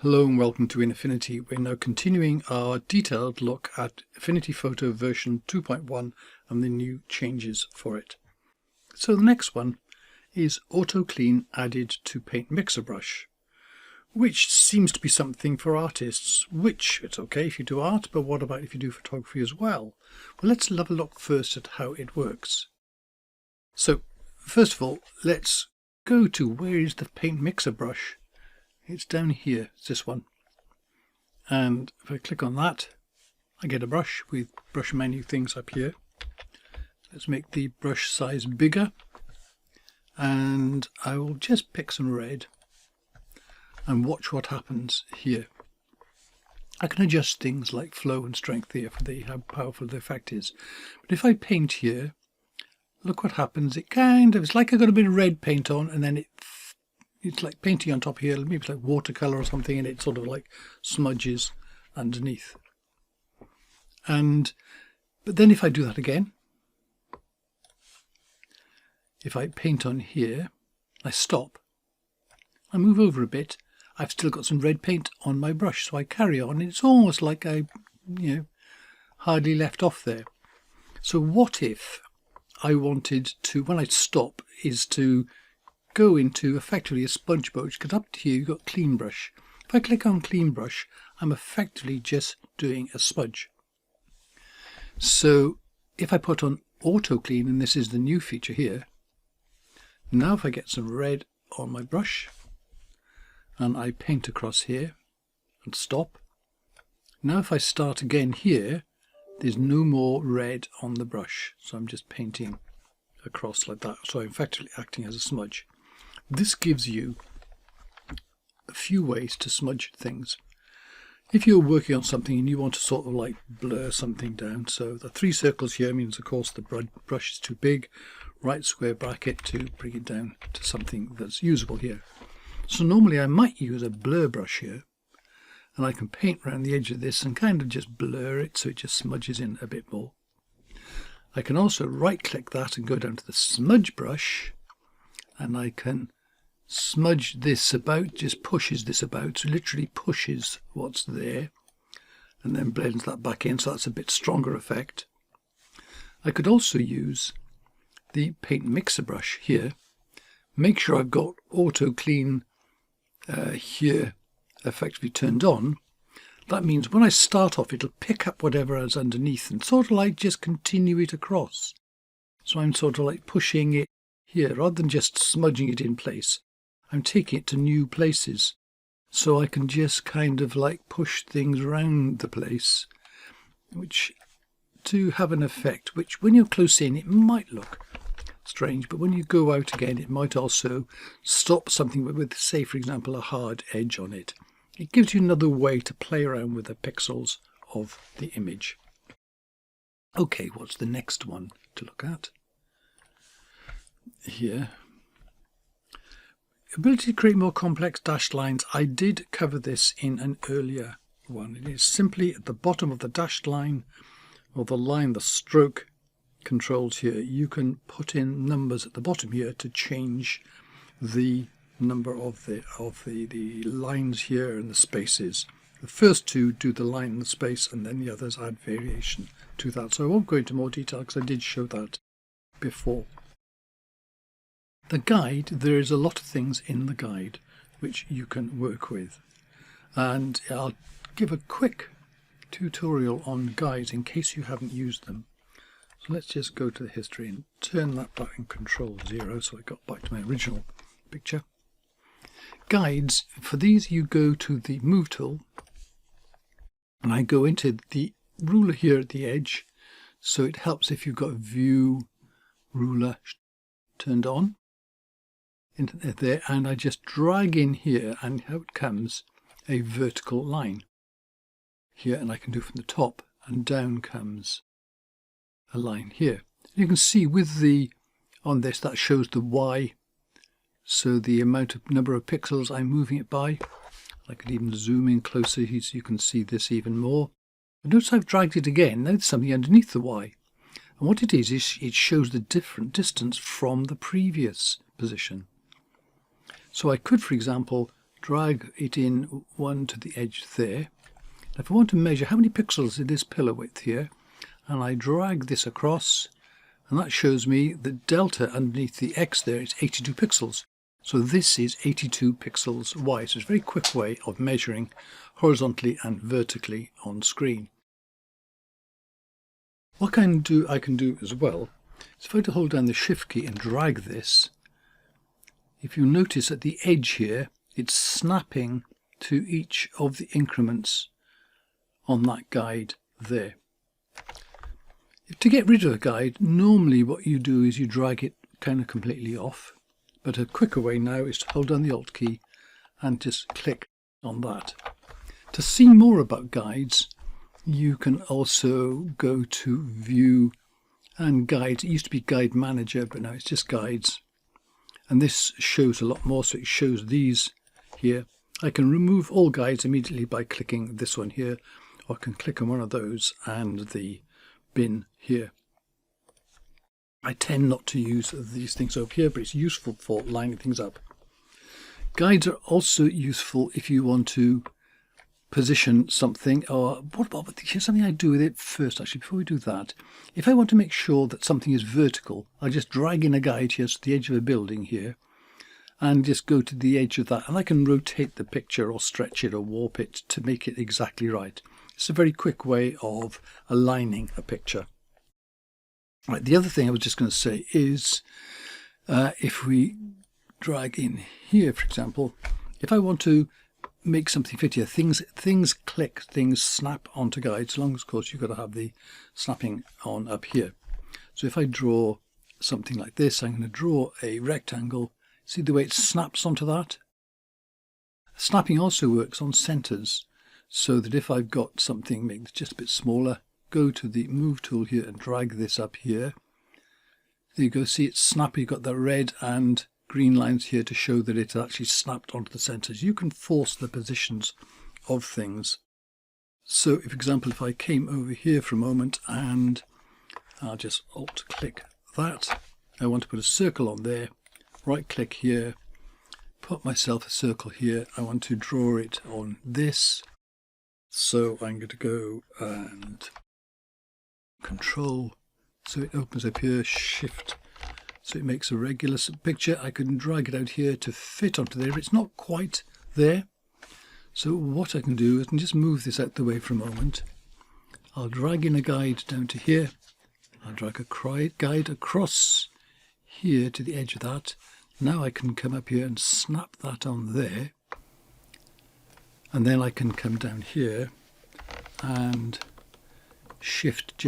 Hello and welcome to Affinity. We're now continuing our detailed look at Affinity Photo version 2.1 and the new changes for it. So the next one is Auto Clean added to Paint Mixer Brush, which seems to be something for artists, which it's okay if you do art, but what about if you do photography as well? Well, let's have a look first at how it works. So first of all, let's go to where is the Paint Mixer Brush. It's down here, it's this one. And if I click on that, I get a brush with brush menu things up here. Let's make the brush size bigger. And I will just pick some red and watch what happens here. I can adjust things like flow and strength here for how powerful the effect is. But if I paint here, look what happens. It's like I got a bit of red paint on, and then it's like painting on top here, maybe it's like watercolour or something, and it sort of like smudges underneath. But then if I do that again, if I paint on here, I stop, I move over a bit, I've still got some red paint on my brush, so I carry on, and it's almost like I hardly left off there. So what if I wanted to, when I stop, is to go into effectively a sponge brush, because up to here you've got clean brush. If I click on clean brush, I'm effectively just doing a smudge. So if I put on auto clean, and this is the new feature here, now if I get some red on my brush and I paint across here and stop, now if I start again here, there's no more red on the brush, so I'm just painting across like that, so I'm effectively acting as a smudge. This gives you a few ways to smudge things. If you're working on something and you want to sort of like blur something down, so the 3 circles here means of course the brush is too big, right square bracket to bring it down to something that's usable here. So normally I might use a blur brush here, and I can paint around the edge of this and kind of just blur it so it just smudges in a bit more. I can also right click that and go down to the smudge brush, and I can smudge this about, just pushes this about, so literally pushes what's there and then blends that back in, so that's a bit stronger effect. I could also use the paint mixer brush here, make sure I've got auto clean here effectively turned on. That means when I start off, it'll pick up whatever is underneath and sort of like just continue it across. So I'm sort of like pushing it here rather than just smudging it in place. I'm taking it to new places, so I can just kind of like push things around the place, which to have an effect which when you're close in it might look strange, but when you go out again it might also stop something with, say for example, a hard edge on it. It gives you another way to play around with the pixels of the image. Okay, what's the next one to look at? Here. Ability to create more complex dashed lines. I did cover this in an earlier one. It is simply at the bottom of the dashed line, or the line, the stroke controls here. You can put in numbers at the bottom here to change the number of the lines here and the spaces. The first two do the line and the space, and then the others add variation to that. So I won't go into more detail because I did show that before. The guide, there is a lot of things in the guide which you can work with, and I'll give a quick tutorial on guides in case you haven't used them. So let's just go to the history and turn that back in Control 0 so I got back to my original picture. Guides, for these you go to the Move tool, and I go into the ruler here at the edge, so it helps if you've got View Ruler turned on into there, and I just drag in here, and out comes a vertical line here, and I can do from the top, and down comes a line here. You can see with the on this that shows the Y, so the number of pixels I'm moving it by. I could even zoom in closer so you can see this even more. But notice I've dragged it again. Now there's something underneath the Y, and what it is it shows the different distance from the previous position. So I could, for example, drag it in one to the edge there. If I want to measure how many pixels is this pillar width here, and I drag this across, and that shows me the delta underneath the X there is 82 pixels. So this is 82 pixels wide. So it's a very quick way of measuring horizontally and vertically on screen. What I can do as well is if I hold down the Shift key and drag this, if you notice at the edge here, it's snapping to each of the increments on that guide there. To get rid of a guide, normally what you do is you drag it kind of completely off. But a quicker way now is to hold down the Alt key and just click on that. To see more about guides, you can also go to View and Guides. It used to be Guide Manager, but now it's just Guides. And this shows a lot more, so it shows these here. I can remove all guides immediately by clicking this one here, or I can click on one of those and the bin here. I tend not to use these things over here, but it's useful for lining things up. Guides are also useful if you want to position something, or here's something I do with it first actually, before we do that. If I want to make sure that something is vertical, I just drag in a guide here to the edge of a building here, and just go to the edge of that, and I can rotate the picture or stretch it or warp it to make it exactly right. It's a very quick way of aligning a picture. Right, the other thing I was just going to say is if we drag in here, for example, if I want to make something fit here, things click, things snap onto guides, as long as, of course, you've got to have the snapping on up here. So if I draw something like this, I'm going to draw a rectangle. See the way it snaps onto that? Snapping also works on centers, so that if I've got something make it just a bit smaller, go to the Move tool here and drag this up here. There you go, see it's snappy, you've got the red and green lines here to show that it's actually snapped onto the centers. You can force the positions of things. So, for example, if I came over here for a moment and I'll just Alt click that, I want to put a circle on there, right click here, put myself a circle here, I want to draw it on this. So I'm going to go and Control, so it opens up here, Shift, so it makes a regular picture. I can drag it out here to fit onto there. It's not quite there. So what I can do is I can just move this out the way for a moment. I'll drag in a guide down to here. I'll drag a guide across here to the edge of that. Now I can come up here and snap that on there. And then I can come down here and shift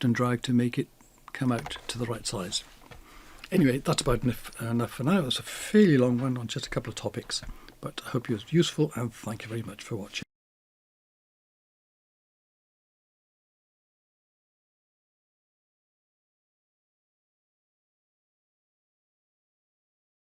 and drag to make it come out to the right size. Anyway, that's about enough for now. It's a fairly long one on just a couple of topics, but I hope it was useful, and thank you very much for watching.